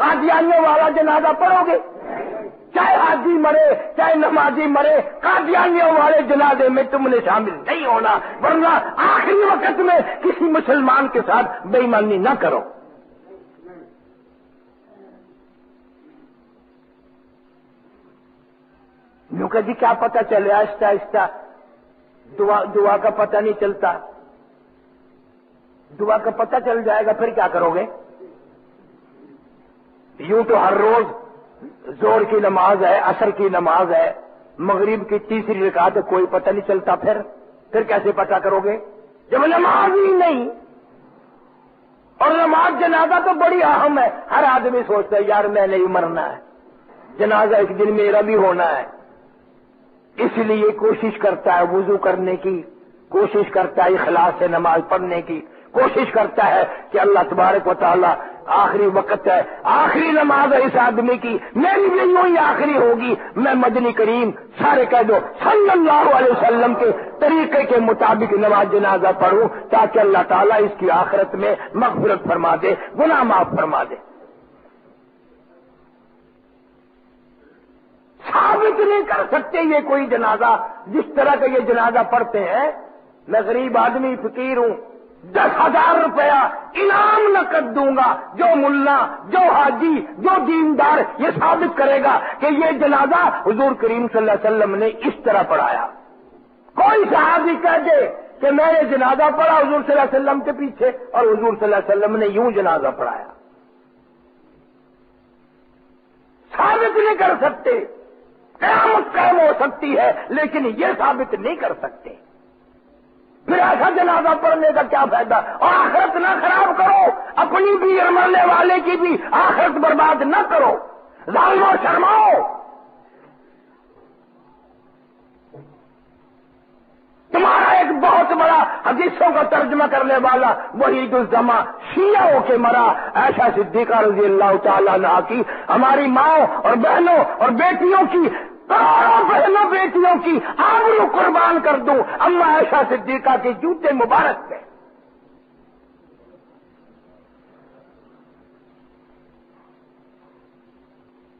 S1: قادیانیوں والا جنازہ پڑھو گے؟ چاہے حاجی مرے چاہے نمازی مرے، قادیانیوں والے جنازے میں تم نے شامل نہیں ہونا، ورنہ آخری وقت میں کسی مسلمان کے ساتھ بے ایمانی نہ کرو۔ یوں کہ جی کیا پتہ چلے، آہستہ آہستہ دعا کا پتہ نہیں چلتا، دعا کا پتہ چل جائے گا پھر کیا کرو گے؟ یوں تو ہر روز زور کی نماز ہے، عصر کی نماز ہے، مغرب کی تیسری رکعت ہے، کوئی پتہ نہیں چلتا، پھر کیسے پتہ کرو گے جب نماز ہی نہیں؟ اور نماز جنازہ تو بڑی اہم ہے، ہر آدمی سوچتا ہے یار میں نہیں مرنا ہے، جنازہ ایک دن میرا بھی ہونا ہے، اس لیے کوشش کرتا ہے وضو کرنے کی، کوشش کرتا ہے اخلاص سے نماز پڑھنے کی، کوشش کرتا ہے کہ اللہ تبارک و تعالی آخری وقت ہے، آخری نماز ہے اس آدمی کی، میری بھی یوں ہی آخری ہوگی، میں مدنی کریم سارے کہہ دو صلی اللہ علیہ وسلم کے طریقے کے مطابق نماز جنازہ پڑھوں تاکہ اللہ تعالیٰ اس کی آخرت میں مغفرت فرما دے، گناہ معاف فرما دے۔ ثابت نہیں کر سکتے یہ کوئی جنازہ جس طرح کا یہ جنازہ پڑھتے ہیں۔ میں غریب آدمی فقیر ہوں، 10,000 روپیہ انعام نقد دوں گا، جو ملا جو حاجی جو دیندار یہ ثابت کرے گا کہ یہ جنازہ حضور کریم صلی اللہ علیہ وسلم نے اس طرح پڑھایا۔ کوئی صحابی کہہ دے کہ میں نے جنازہ پڑھا حضور صلی اللہ علیہ وسلم کے پیچھے اور حضور صلی اللہ علیہ وسلم نے یوں جنازہ پڑھایا، ثابت نہیں کر سکتے۔ قیامت قائم ہو سکتی ہے لیکن یہ ثابت نہیں کر سکتے۔ پھر ایسا جنازہ پڑھنے کا کیا فائدہ؟ اور آخرت نہ خراب کرو، اپنی بھی اور مرنے والے کی بھی آخرت برباد نہ کرو، ظالمو شرماؤ۔ تمہارا ایک بہت بڑا حدیثوں کا ترجمہ کرنے والا وحید الزما شیعہ ہو کے مرا، عائشہ صدیقہ رضی اللہ تعالیٰ عنہا کی، ہماری ماؤں اور بہنوں اور بیٹیوں کی، کروڑوں بہنوں بیٹیوں کی آبرو قربان کر دوں اما عائشہ صدیقہ کے جوتے مبارک پہ۔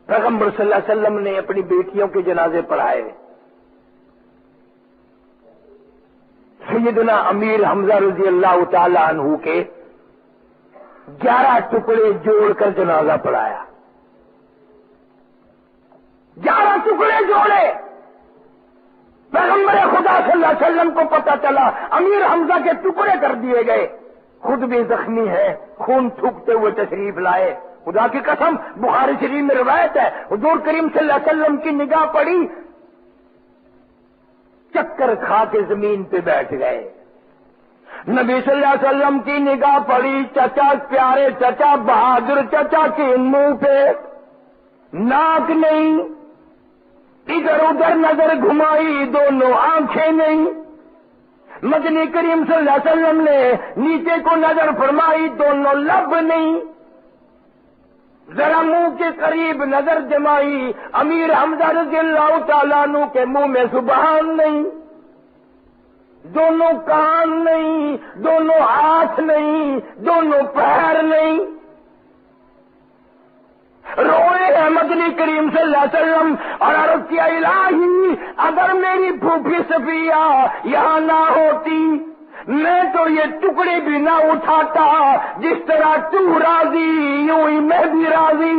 S1: پیغمبر صلی اللہ علیہ وسلم نے اپنی بیٹیوں کے جنازے پڑھائے۔ سیدنا امیر حمزہ رضی اللہ تعالی عنہ کے 11 ٹکڑے جوڑ کر جنازہ پڑھایا، 11 ٹکڑے جوڑے۔ پیغمبر خدا صلی اللہ علیہ وسلم کو پتہ چلا، امیر حمزہ کے ٹکڑے کر دیے گئے، خود بھی زخمی ہے، خون تھوکتے ہوئے تشریف لائے۔ خدا کی قسم بخاری شریف میں روایت ہے، حضور کریم صلی اللہ علیہ وسلم کی نگاہ پڑی، چکر کھا کے زمین پہ بیٹھ گئے۔ نبی صلی اللہ علیہ وسلم کی نگاہ پڑی، چچا پیارے چچا بہادر چچا کے منہ پہ ناک نہیں، ادھر ادھر نظر گھمائی، دونوں آنکھیں نہیں۔ مدنی کریم صلی اللہ علیہ وسلم نے نیچے کو نظر فرمائی، دونوں لب نہیں، ذرا منہ کے قریب نظر جمائی، امیر حمزہ رضی اللہ تعالیٰ عنہ کے منہ میں زبان نہیں، دونوں کان نہیں، دونوں ہاتھ نہیں، دونوں پیر نہیں۔ روئے ہیں مدنی کریم صلی اللہ علیہ وسلم اور عرض کیا الہی اگر میری پھوپھی صفیہ یہاں نہ ہوتی میں تو یہ ٹکڑے بھی نہ اٹھاتا، جس طرح تو راضی یوں ہی میں بھی راضی۔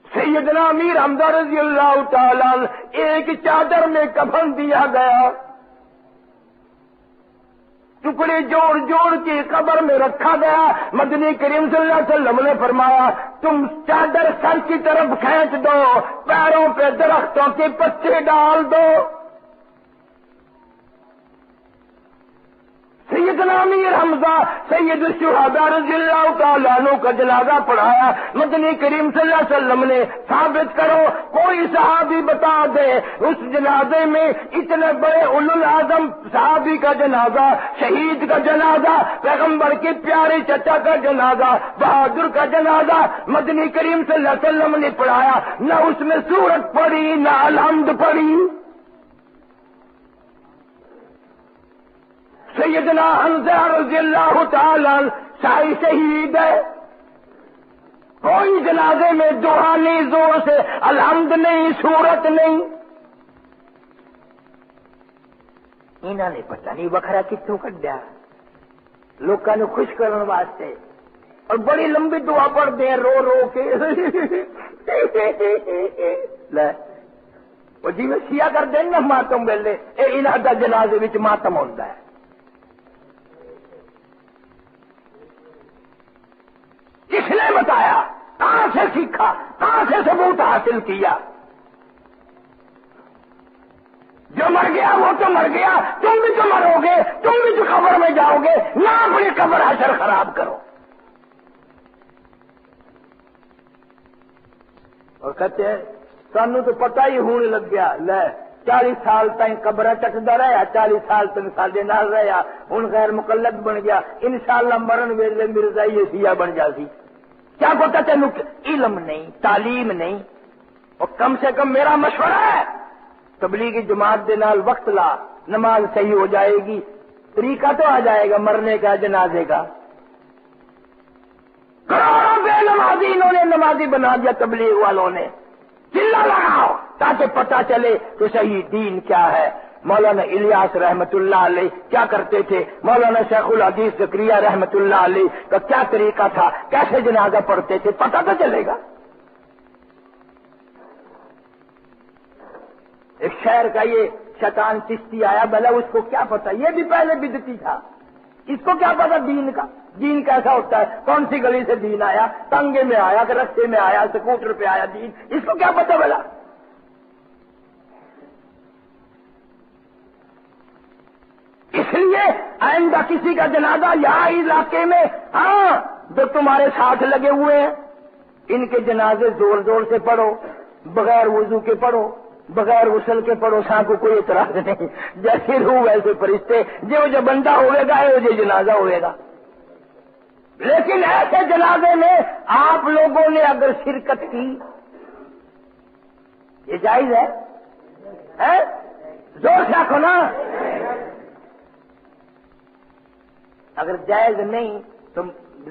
S1: سیدنا امیر حمزہ رضی اللہ تعالیٰ ایک چادر میں کفن دیا گیا، ٹکڑے جوڑ جوڑ کے قبر میں رکھا گیا۔ مدنی کریم صلی اللہ علیہ وسلم نے فرمایا تم چادر سر کی طرف کھینچ دو، پیروں پہ درختوں کے پتے ڈال دو۔ سیدنا امیر حمزہ سید الشہداء رضی اللہ تعالیٰ عنہ کا جنازہ پڑھایا۔ مدنی کریم صلی اللہ علیہ وسلم نے ثابت کرو کوئی صحابی بتا دے اس جنازے میں اتنے بڑے اولو العظم صحابی کا جنازہ، شہید کا جنازہ، پیغمبر کے پیارے چچا کا جنازہ، بہادر کا جنازہ مدنی کریم صلی اللہ علیہ وسلم نے پڑھایا، نہ اس میں سورت پڑھی نہ الحمد پڑھی۔ سیدنا حمزہ رضی اللہ تعالی شاہی شہید ہے، کوئی جنازے میں دعا نہیں، زور سے الحمد نہیں، سورت نہیں. انہوں نے پتہ نہیں وکھرا کتوں کڈیا لوکاں نو خوش کرنے واسطے، اور بڑی لمبی دعا پڑھتے ہیں رو رو کے. لے وہ جی میں شیعہ کر دیں نا ماتم ویلے، انہاں دا جنازے وچ ماتم ہوندا ہے. کس نے بتایا؟ کہاں سے سیکھا؟ کہاں سے ثبوت حاصل کیا؟ جو مر گیا وہ تو مر گیا، تم بھی تو مرو گے، تم بھی تو قبر میں جاؤ گے، نہ اپنی قبر حشر خراب کرو. اور کہتے ہیں سانو تو پتہ ہی ہونے لگ گیا، لے 40 سال تک قبر چکتا رہا، 40 سال تک سارے نال رہا، ہوں غیر مقلد بن گیا، انشاءاللہ مرن ویلے مرزائی سیاہ بن جاسی. کیا پتا تینوں علم نہیں، تعلیم نہیں. اور کم سے کم میرا مشورہ ہے تبلیغی جماعت دے نال وقت لا، نماز صحیح ہو جائے گی، طریقہ تو آ جائے گا مرنے کا، جنازے کا. کروڑوں بے نمازی انہوں نے نمازی بنا دیا تبلیغ والوں نے. چلا لگاؤ تاکہ پتہ چلے کہ صحیح دین کیا ہے. مولانا الیاس رحمت اللہ علیہ کیا کرتے تھے، مولانا شیخ الحدیث زکریہ رحمت اللہ علیہ کا کیا طریقہ تھا، کیسے جنازہ پڑھتے تھے، پتہ تو چلے گا. ایک شہر کا یہ شیطان چشتی آیا، بھلا اس کو کیا پتا، یہ بھی پہلے بدعتی تھا، اس کو کیا پتا دین کا، دین کیسا ہوتا ہے، کون سی گلی سے دین آیا، تنگے میں آیا کہ رستے میں آیا، سکوٹر پہ آیا دین، اس کو کیا پتا بھلا. اس لیے آئندہ کسی کا جنازہ یہاں علاقے میں، ہاں جو تمہارے ساتھ لگے ہوئے ہیں ان کے جنازے زور زور سے پڑھو، بغیر وضو کے پڑھو، بغیر غسل کے پڑھو، سا کو کوئی اعتراض نہیں. جیسے روح ویسے فرشتے، جو بندہ ہوئے گا جو جنازہ ہوئے گا. لیکن ایسے جنازے میں آپ لوگوں نے اگر شرکت کی، یہ جائز ہے؟ زور سے آخو نا. اگر جائز نہیں تو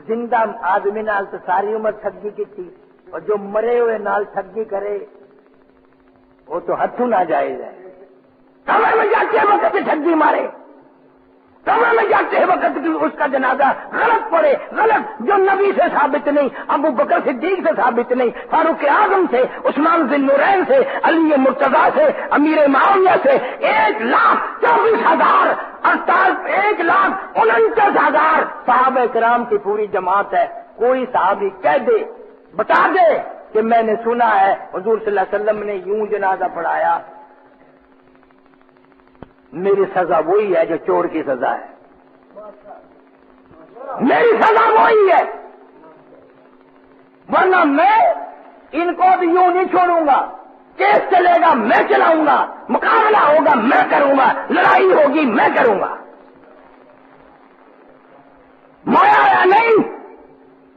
S1: زندہ آدمی نال تو ساری عمر ٹھگی کی تھی، اور جو مرے ہوئے نال ٹھگی کرے وہ تو ہتھوں ناجائز ہے. قبر میں جاتے وقت ٹھگی مارے، قبر میں جاتے وقت اس کا جنازہ غلط پڑے، غلط جو نبی سے ثابت نہیں، ابو بکر صدیق سے ثابت نہیں، فاروق اعظم سے، عثمان ذی النورین سے، علی مرتضیٰ سے، امیر معاویہ سے 1,24,000 1,49,000 صحابہ کرام کی پوری جماعت ہے. کوئی صحابی کہہ دے، بتا دے کہ میں نے سنا ہے حضور صلی اللہ علیہ وسلم نے یوں جنازہ پڑھایا، میری سزا وہی ہے جو چور کی سزا ہے، میری سزا وہی ہے. ورنہ میں ان کو بھی یوں نہیں چھوڑوں گا. کیس چلے گا میں چلاؤں گا، مقابلہ ہوگا میں کروں گا، لڑائی ہوگی میں کروں گا. مویا نہیں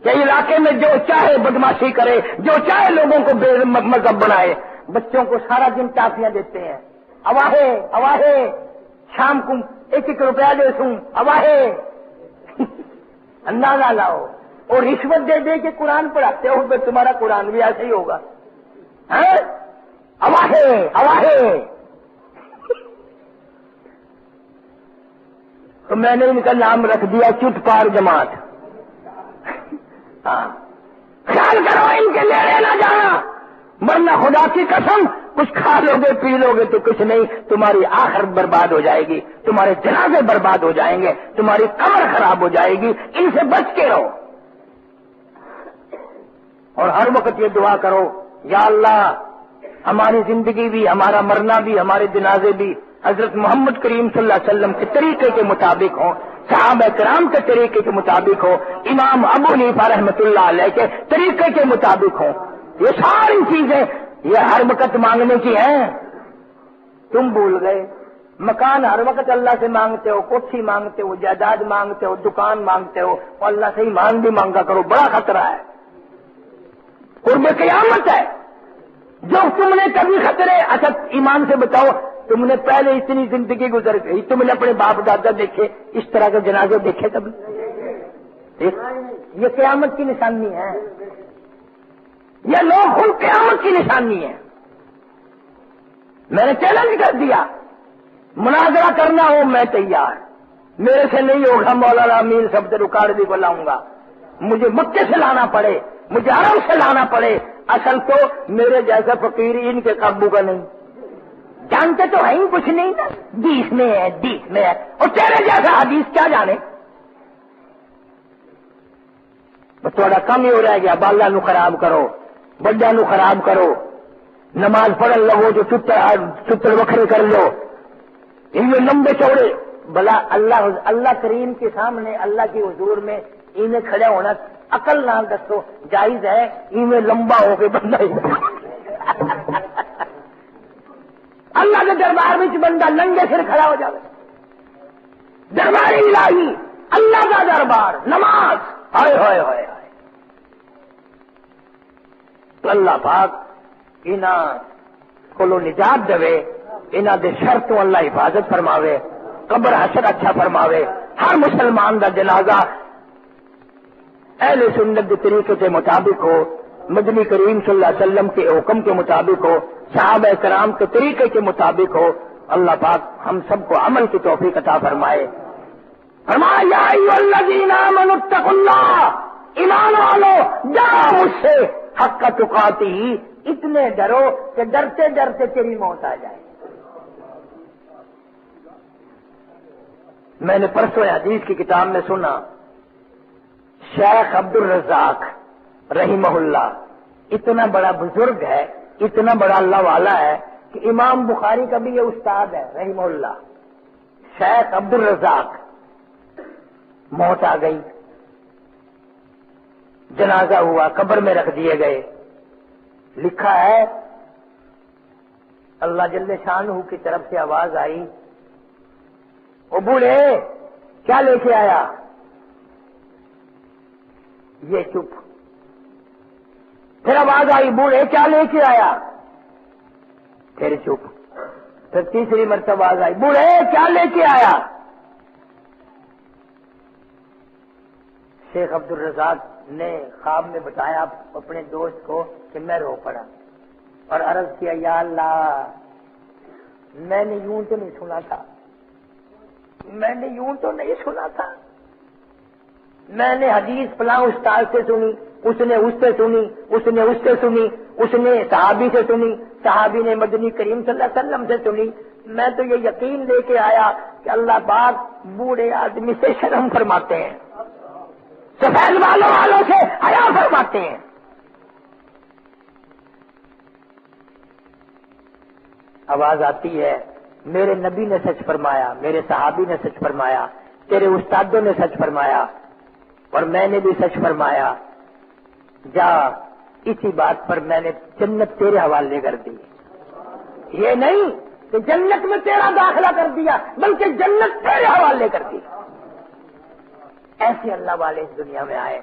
S1: کہ علاقے میں جو چاہے بدماشی کرے، جو چاہے لوگوں کو بے مذہب بنائے. بچوں کو سارا دن ٹافیاں دیتے ہیں، اواہے اواہے، شام کو 1-1 روپیہ دے سوں، اواہے. اندازہ لاؤ. اور رشوت دے دے کے قرآن پڑھاتے ہو تو تمہارا قرآن بھی ایسے ہی ہوگا. اواہے اواہے. تو میں نے ان کا نام رکھ دیا چٹ پار جماعت. خیال کرو ان کے لیے نہ جانا، ورنہ خدا کی قسم کچھ کھا لو گے پی لو گے تو کچھ نہیں، تمہاری آخرت برباد ہو جائے گی، تمہارے جنازے برباد ہو جائیں گے، تمہاری قبر خراب ہو جائے گی. ان سے بچ کے رہو. اور ہر وقت یہ دعا کرو، یا اللہ ہماری زندگی بھی، ہمارا مرنا بھی، ہمارے جنازے بھی حضرت محمد کریم صلی اللہ علیہ وسلم کے طریقے کے مطابق ہوں، صحابہ کرام کے طریقے کے مطابق ہو، امام ابو حنیفہ رحمۃ اللہ علیہ کے طریقے کے مطابق ہوں. یہ ساری چیزیں یہ ہر وقت مانگنے کی ہیں. تم بھول گئے. مکان ہر وقت اللہ سے مانگتے ہو، کوٹھی مانگتے ہو، جائیداد مانگتے ہو، دکان مانگتے ہو، اور اللہ سے ایمان بھی مانگا کرو. بڑا خطرہ ہے، قرب قیامت ہے. جو تم نے کبھی خطرے، اچھا ایمان سے بتاؤ، تم نے پہلے اتنی زندگی گزر گئی، تم نے اپنے باپ دادا دیکھے، اس طرح کے جنازے دیکھے کبھی؟ یہ قیامت کی نشانی ہے، یہ لوگ خود قیامت کی نشانی ہے۔ میں نے چیلنج کر دیا، مناظرہ کرنا ہو میں تیار، میرے سے نہیں ہوگا، مولانا امین سبز رکاڑوی کو لاؤں گا، مجھے مکے سے لانا پڑے، مجھے عرب سے لانا پڑے، اصل تو میرے جیسا فقیر ان کے قابو کا نہیں، جانتے تو ہیں کچھ نہیں نا، 20 میں ہے 20 میں ہے، اور تیرے جیسا حدیث کیا جانے؟ بس تھوڑا کم ہی ہو رہا گیا، بالا نو خراب کرو، بڑا نو خراب کرو، نماز پڑھن لگو جو چتر وکھرے کر لو، یہ لمبے چوڑے، بلا اللہ کریم کے سامنے اللہ کے حضور میں انہیں کھڑے ہونا عقل نہ دسو جائز ہے، انہیں لمبا ہو کے بندہ ہی اللہ کے دربار میں بندہ ننگے سر کھڑا ہو جائے، دربار الہی اللہ کا دربار، نماز، ہائے ہائے ہائے ہائے، تو اللہ پاک انہاں کو نجات دے، انہاں دے شرطوں اللہ حفاظت فرماوے، قبر حشر اچھا فرماوے، ہر مسلمان دا جنازہ اہل سنت کے طریقے کے مطابق ہو، مدنی کریم صلی اللہ علیہ وسلم کے حکم کے مطابق ہو، صحابہ کرام کے طریقے کے مطابق ہو۔ اللہ پاک ہم سب کو عمل کی توفیق عطا فرمائے۔ فرمایا یا ایھا الذین آمنوا اتقوا اللہ، ایمان والو ڈرو مجھ سے حق تقاتہ، اتنے ڈرو کہ ڈرتے ڈرتے تیری موت آ جائے۔ میں نے پرسوں حدیث کی کتاب میں سنا، شیخ عبد الرزاق رحمہ اللہ اتنا بڑا بزرگ ہے، اتنا بڑا اللہ والا ہے کہ امام بخاری کا بھی یہ استاد ہے رحمہ اللہ، شیخ عبد الرزاق۔ موت آ گئی، جنازہ ہوا، قبر میں رکھ دیے گئے، لکھا ہے اللہ جل شانہ کی طرف سے آواز آئی، او بوڑھے کیا لے کے آیا؟ یہ چپ۔ پھر آواز آئی، بوڑھے کیا لے کے آیا؟ پھر چپ۔ پھر تیسری مرتبہ آواز آئی، بوڑھے کیا لے کے آیا؟ شیخ عبد الرزاق نے خواب میں بتایا اپنے دوست کو کہ میں رو پڑا اور عرض کیا، یا اللہ میں نے یوں تو نہیں سنا تھا، میں نے یوں تو نہیں سنا تھا، میں نے حدیث فلاں استاد سے سنی، اس نے اس سے سنی، اس نے اس سے سنی، اس نے صحابی سے سنی، صحابی نے مدنی کریم صلی اللہ علیہ وسلم سے سنی، میں تو یہ یقین لے کے آیا کہ اللہ پاک بوڑھے آدمی سے شرم فرماتے ہیں، سفید والوں سے حیا فرماتے ہیں۔ آواز آتی ہے، میرے نبی نے سچ فرمایا، میرے صحابی نے سچ فرمایا، تیرے استادوں نے سچ فرمایا، اور میں نے بھی سچ فرمایا، جا اسی بات پر میں نے جنت تیرے حوالے کر دی، یہ نہیں کہ جنت میں تیرا داخلہ کر دیا بلکہ جنت تیرے حوالے کر دی۔ ایسے اللہ والے اس دنیا میں آئے۔